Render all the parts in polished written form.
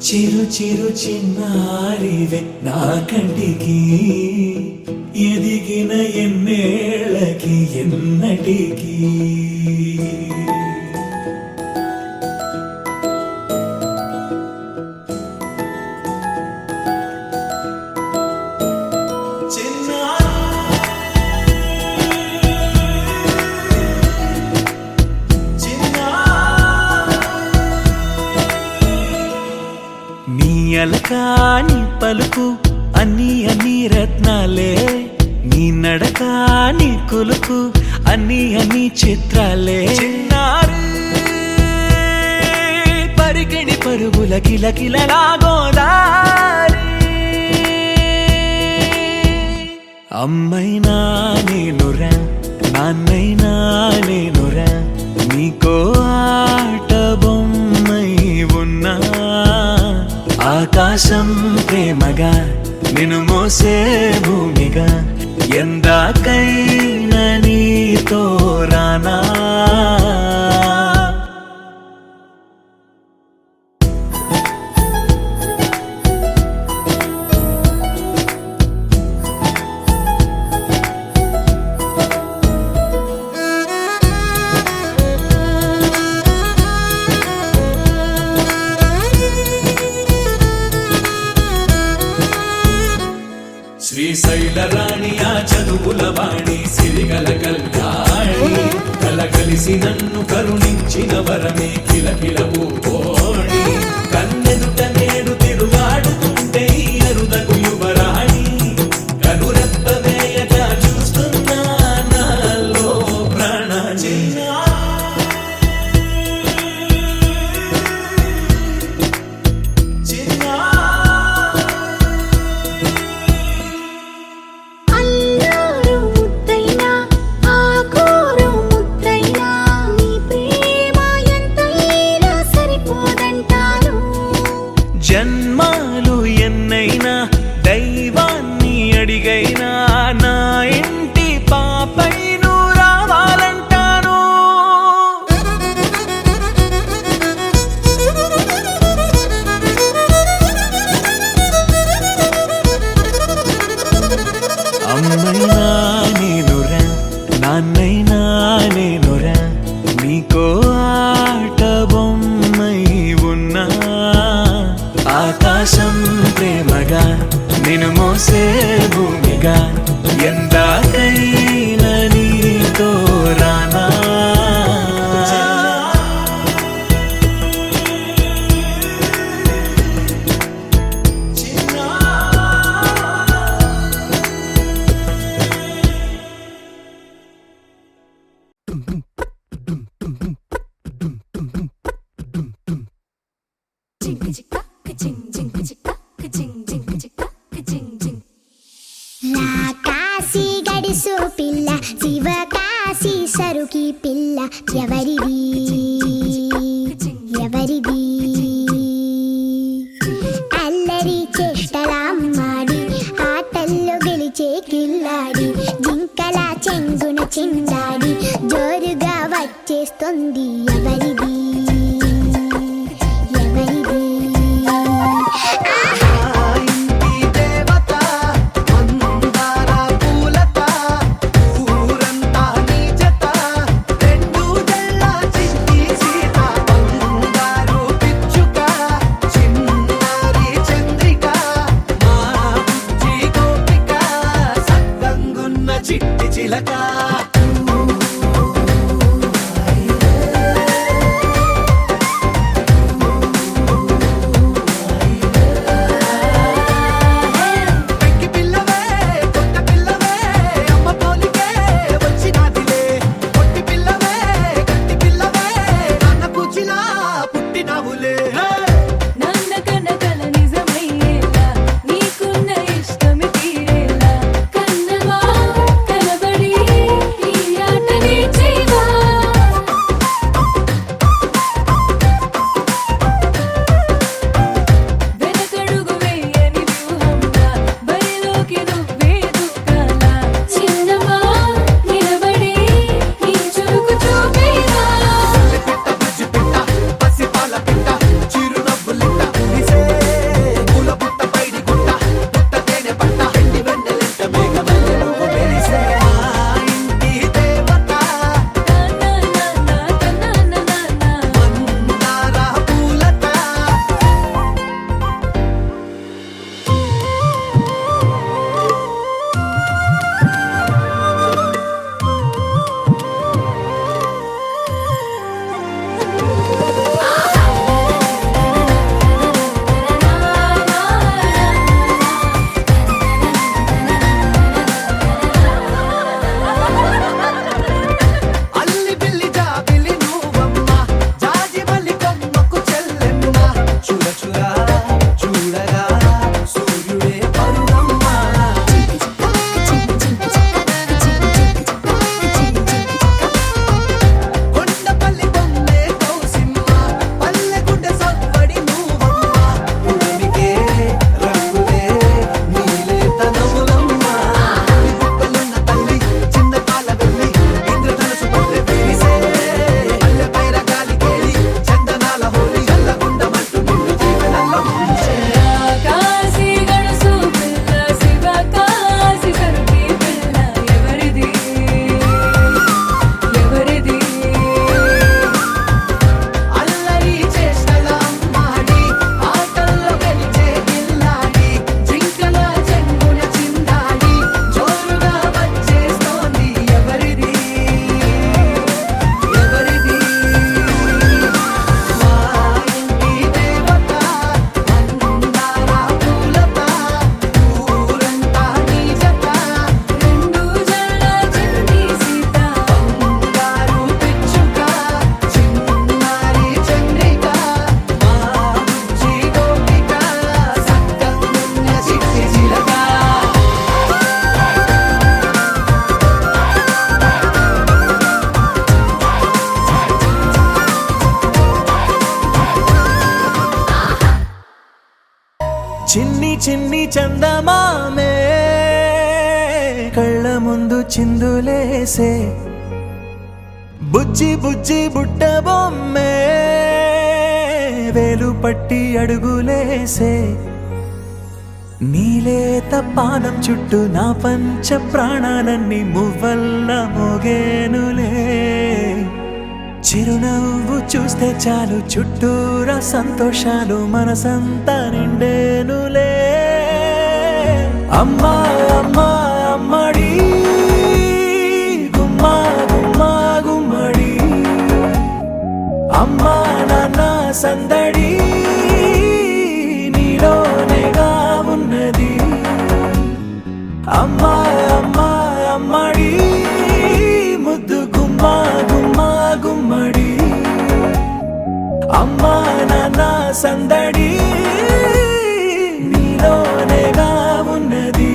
చిరు చిరు చిన్నారివే నా కంటికి ఎదిగిన ఎన్నేళ్ళకి ఎన్నటికి అలకాని పలుకు అన్ని అన్ని రత్నాలే నీ నడకాని కులుకు అన్ని అన్ని చిత్రాలే చిన్నారు పరికిణి పరుగుల కిలకిలలా గోదారి అమ్మైనా నేనురా నాన్నైనా నేనురా నీకో ఆట బొమ్మై ఉన్నా ఆకాశం ప్రేమగా నిన్ను మోసే భూమిగా ఎందాకైనా నీతో రానా శ్రీశైల రాణి ఆ చదువుల వాణి సిరిగల కళ్యాణి కలగలిసి నన్ను కరుణించిన వరమే కిలకిల పూకోణి కన్నెదుట నేడు తిరుగాడుతుంటే అరుదకు యువరాణి కనురెప్ప వేయగా చూస్తున్నా నాలో ప్రాణ జన్మాలు ఎన్నైనా దైవాన్ని అడిగైనా నా ఇంటి పాపై నువ్వు రావాలంటాను అమ్మైనా నేనురా నాన్నైనా నేనురా నీకో ఆట బొమ్మై ఉన్నా ఆకాశం ప్రేమగా నిన్ను మోసే భూమిగా ఎందాకైనా నీతో రానా కాశీ గడిసు పిల్ల శివ కాశీ సరుకి పిల్ల ఎవరిది ఎవరిది అల్లరి చేష్టలామ్మాడి ఆటల్లో గెలిచే కిల్లాడి జింకల చెంగున చిందాడి జోరుగా వచ్చేస్తుంది ఎవరిది ఎవరిది చిట్టి చిలక చిన్ని చందమామే కళ్ళ ముందు చిందులేసే బుజ్జి బుజ్జి బుట్ట బొమ్మే వేలు పట్టి అడుగులేసే నీలేత పాదం చుట్టూ నా పంచ ప్రాణాలన్నీ మువ్వల్ల మోగేనులే చిరునవ్వు చూస్తే చాలు చుట్టూరా సంతోషాలు మనసంతా నిండేనులే అమ్మా అమ్మా అమ్మడి గుమ్మా గుమ్మా గుమ్మడి అమ్మా నాన్న సందడి నీలోనేగా ఉన్నది అమ్మా అమ్మా అమ్మడి ముద్దు గుమ్మా గుమ్మా గుమ్మడి అమ్మా నాన్న సందడి నీలోనేగా ఉన్నది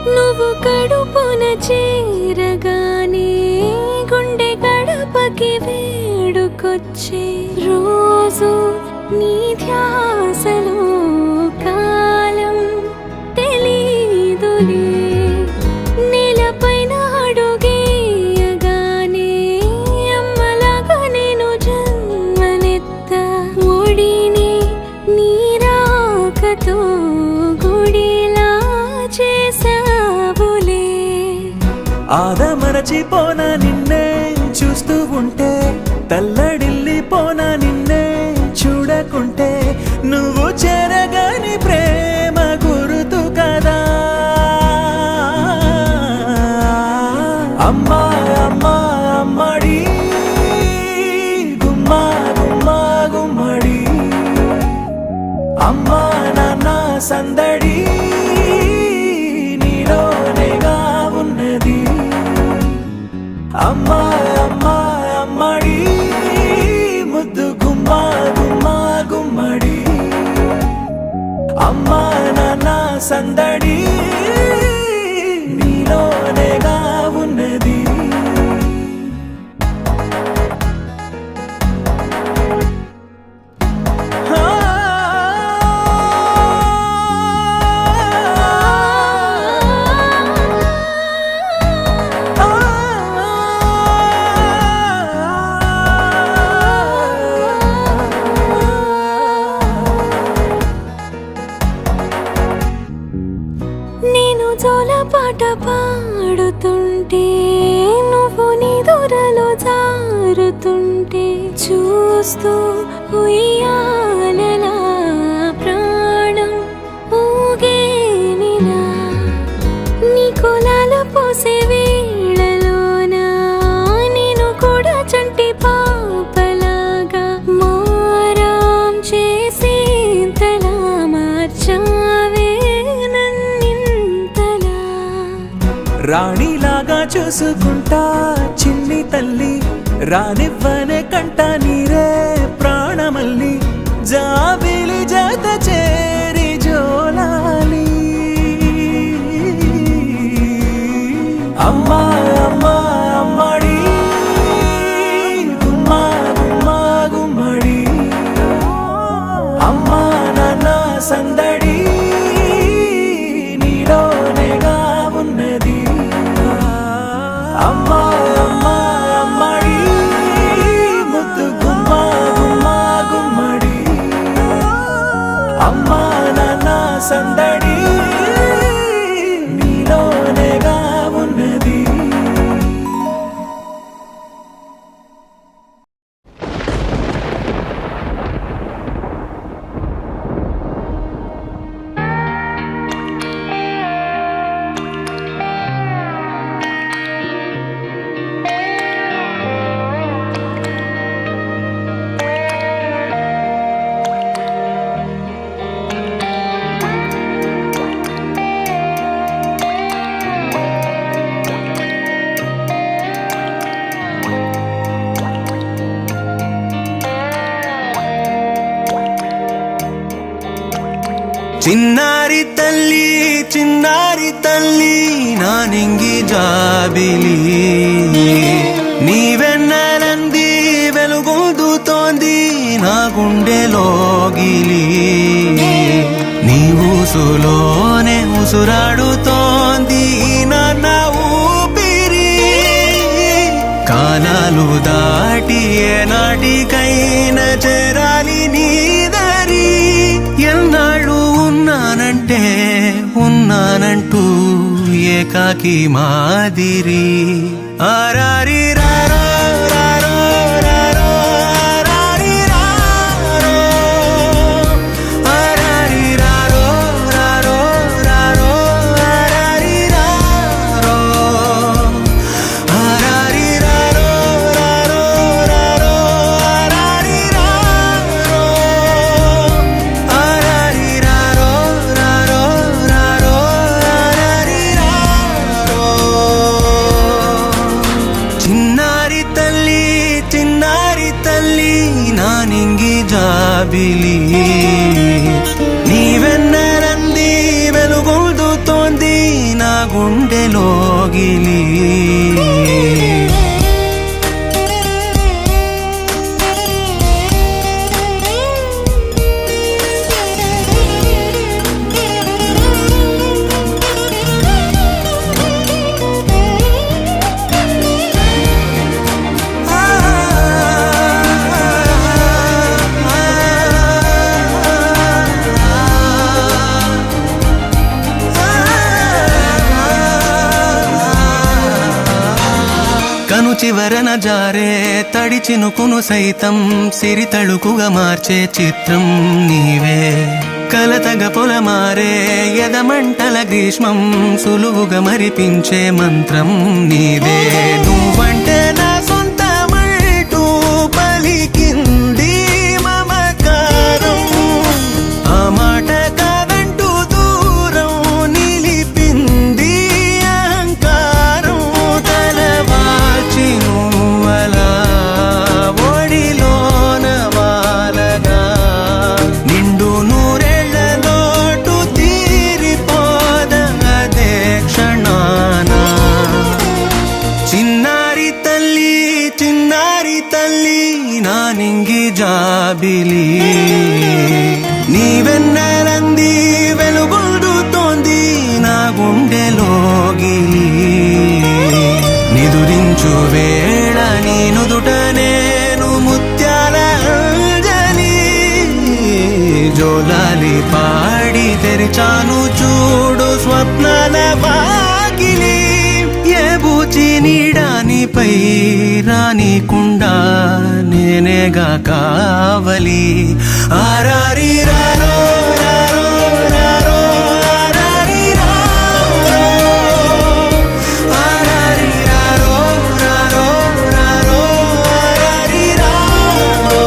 నువ్వు కడుపున చేరగానే గుండె గడపకి వేడుకొచ్చే రోజు నీ ధ్యాసలో కాలం తెలీదులే నేలపైన అడుగేయగానే అమ్మలాగా నేను జన్మనెత్త ఒడిని నీ రాకతో గుడిలా చేసావులే ఆదమరచిపోనా నిన్నే చూస్తూ ఉంటే తల్లడిల్లిపోనా నిన్నే చూడకుంటే నువ్వు చెరగని ప్రేమ గురుతు కదా అమ్మా అమ్మా అమ్మడి గుమ్మా గుమ్మా గుమ్మడి అమ్మా నాన్న సందడి నీలోనేగా ఉన్నది అమ్మా అమ్మా అమ్మడి ముద్దు గుమ్మా గుమ్మా గుమ్మడి అమ్మా నాన్న సందడి నీలోనేగా ఉన్నది నేను జోలపాట పాడుతుంటే నువ్వు నీ దూరలో జారుతుంటే చూస్తూ ఉయ్యాలలా ప్రాణం ఊగేనిలా నీ కులాల పోసే వేళలోన నేను కూడా చంటి పాపలాగా మారాం చేసేంతలా మార్చావే నన్నింతలా రాణిలాగా చూసుకుంటా చిన్ని తల్లి రానివ్వనే కంట నీరే ప్రాణమల్లి జాబిలి జత చేరి జోలాలి అమ్మా అమ్మా అమ్మడి గుమ్మా గుమ్మా గుమ్మడి అమ్మా నాన్న సందడి నీలోనేగా ఉన్నది అమ్మా అమ్మా అమ్మడి ముద్దు గుమ్మా గుమ్మా గుమ్మడి అమ్మా నాన్న సందడి నీలోనేగా ఉన్నది చిన్నారి తల్లి నానింగి జాబిలి నీవెన్నెలంది వెలుగొందుతోంది నా గుండెలోగిలి నీ ఊసులోనే ఉసురాడుతోంది నాన్న ఊపిరి కాలాలు దాటి ఏనాటికైనా చేరాలి నీ దరి ఎన్నాళ్ళు ఉన్నానంటూ ఏకాకి మాదిరి ఆరారి రారో రారో రారో ఆరారి రారో ఆరారి రారో రారో రారో ఆరారి రారో ఆరారి రారో రారో రారో ఆరారి రారో ఆరారి రారో రారో రారో ఆరారి రారో చిన్నారి తల్లి నానింగి జాబిలి నీవెన్నెలంది వెలుగొందుతోంది నా గుండెలోగిలి కను చివరన జారే తడి చినుకును సైతం సిరి తళుకుగా మార్చే చిత్రం నీవే కలతగ పొలమారే ఎదమంటల గ్రీష్మం సులువుగా మరిపించే మంత్రం నీవే నువ్వంటే నా సొంతమంటూ పలికింది మమకారం ఆ మాట కాదంటూ దూరం నిలిపింది అహంకారం తలవాచి నువ్వలా ఒడిలోన వాలగా నిండు నూరేళ్ల లోటు తీరిపోదదే క్షణాన చిన్నారి తల్లి నానింగి జాబిలి నీవెన్నెలంది వెలుగొందుతోంది నా గుండెలోగిలి నిదురించు వేళ నీ నుదుట నేను ముత్యాల అంజలి జోలాలి పాడి తెరిచాను చూడు స్వప్నాల వాకిలి ఏ బూచి నీడానిపై రానికుండా నేనేగా కావలి ఆరారి రారో రారో రారో ఆరారి రారో ఆరారి రారో రారో రారో ఆరారి రారో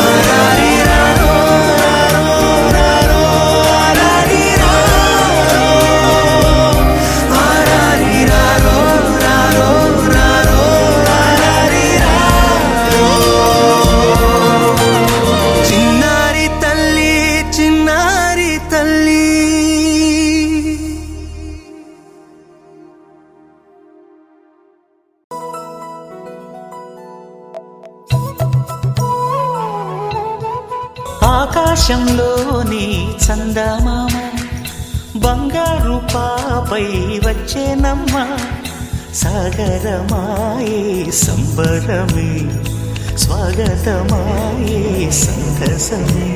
ఆరారి రారో రారో రారో ఆరారి రారో ఆరారి రారో రారో రారో ఆరారి రారో చిన్నారి తల్లి ఆకాశంలోని చందమామ బంగారు పాపై వచ్చేనమ్మ సాగరమాయే సంబరమే స్వాగతమాయే సంతసమే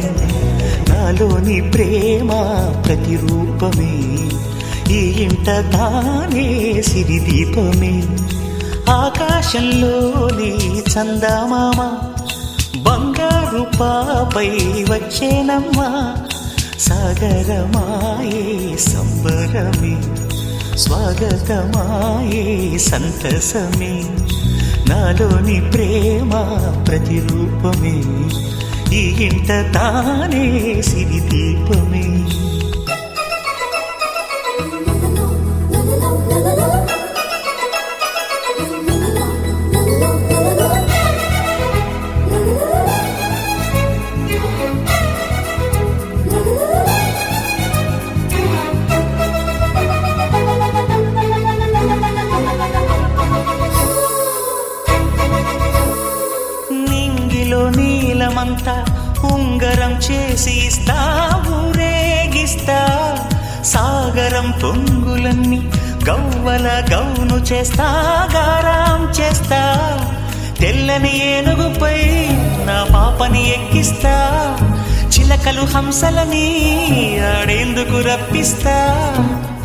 నాలోని ప్రేమ ప్రతిరూపమే ఈ ఇంట తానే సిరిదీపమే ఆకాశంలోని చందమామ బంగారు పాపై వచ్చేనమ్మా సాగరమాయే సంబరమే స్వాగతమాయే సంతసమే నాలోని ప్రేమ ప్రతిరూపమే ఈ ఇంట తానే సిరిదీపమే పూసి ఇస్తా ఊరేగిస్తా సాగరం పొంగులన్నీ గవ్వల గౌను చేస్తా గారాం చేస్తా తెల్లని ఏనుగుపై నా పాపని ఎక్కిస్తా చిలకలు హంసలని ఆడేందుకు రప్పిస్తా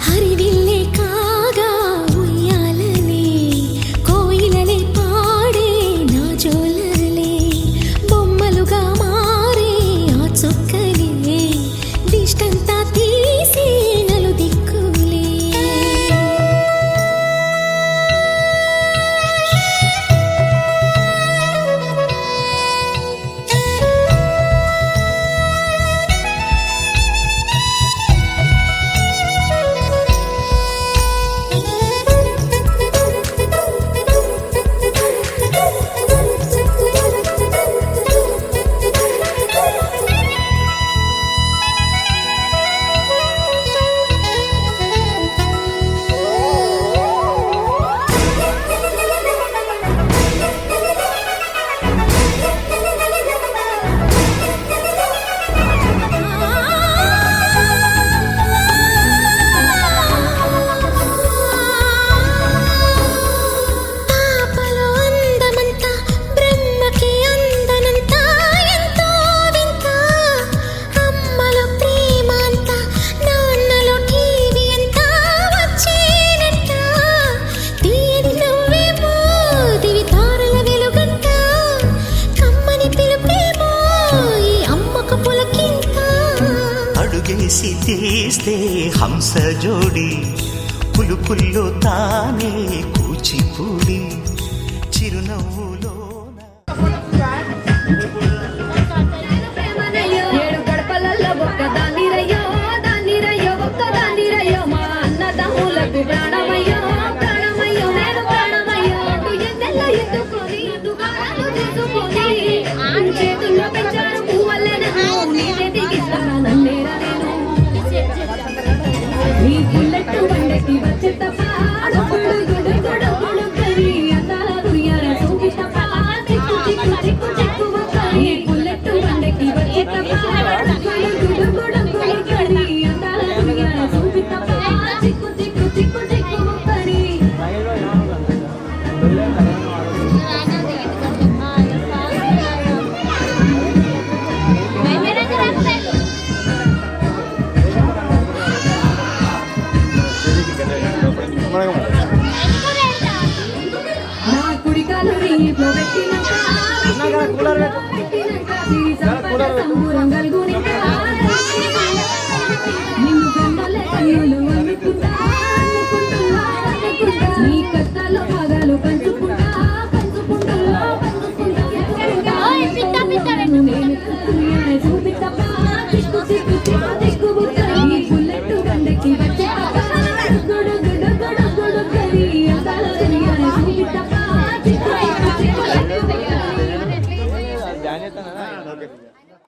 హరివిల్లే కాగా ఉయ్యాలలే కోయిలలే పాడే నా జోలలే బొమ్మలుగా మారే ఆ చుక్కలే దిష్టంతా తీసి నలు దిక్కులే పాపలో అందమంతా బ్రహ్మకి అందనంతా ఎంతో వింత అమ్మలో ప్రేమ అంతా నాన్నలో టీవీ అంతా వచ్చేనంట తీయని నవ్వేమో దివి తారల వెలుగంట కమ్మని పిలుపేమో ఈ అమ్మకు పులకింత అడుగేసి తీస్తే హంస జోడి పులుపుల్లో తానే కూచిపూడి చిరునవ్వులో ఏడు గడపలలో ఒక్కదానిరయ్యో దానిరయ్యో ఒక్కదానిరయ్యో మా అన్నదమ్ములకు ప్రాణమయ్యో ప్రాణమయ్యో నేను ప్రాణమయ్యో అటు ఎన్నెల్ల ఎత్తుకొని దుకాణాలు తీసుకొని చేతుల్లో పెంచారు పువ్వల్లెనను నీ చేతికి ఇస్తాను నన్నేరా నేను నీ బుల్లెట్ బండెక్కి వచ్చే తప్ప గుడు గుడు గుడు గుడు కరి అందాల దుయ్యాల సోకి తప్ప చిక్కు చిక్కు చిక్కు చిక్కు కరి బుల్లెట్ బండెక్కి వచ్చే తప్ప గుడు గుడు గుడు కరి అందాల దుయ్యాల సోకి తప్ప చిక్కు చిక్కు చిక్కు చిక్కు కరి నా కుడికాలు నీలో పెట్టినాక సంబూరం గల్గునిక నిన్ను గంటలే కన్నులు అనుకుంటా నీ కొత్త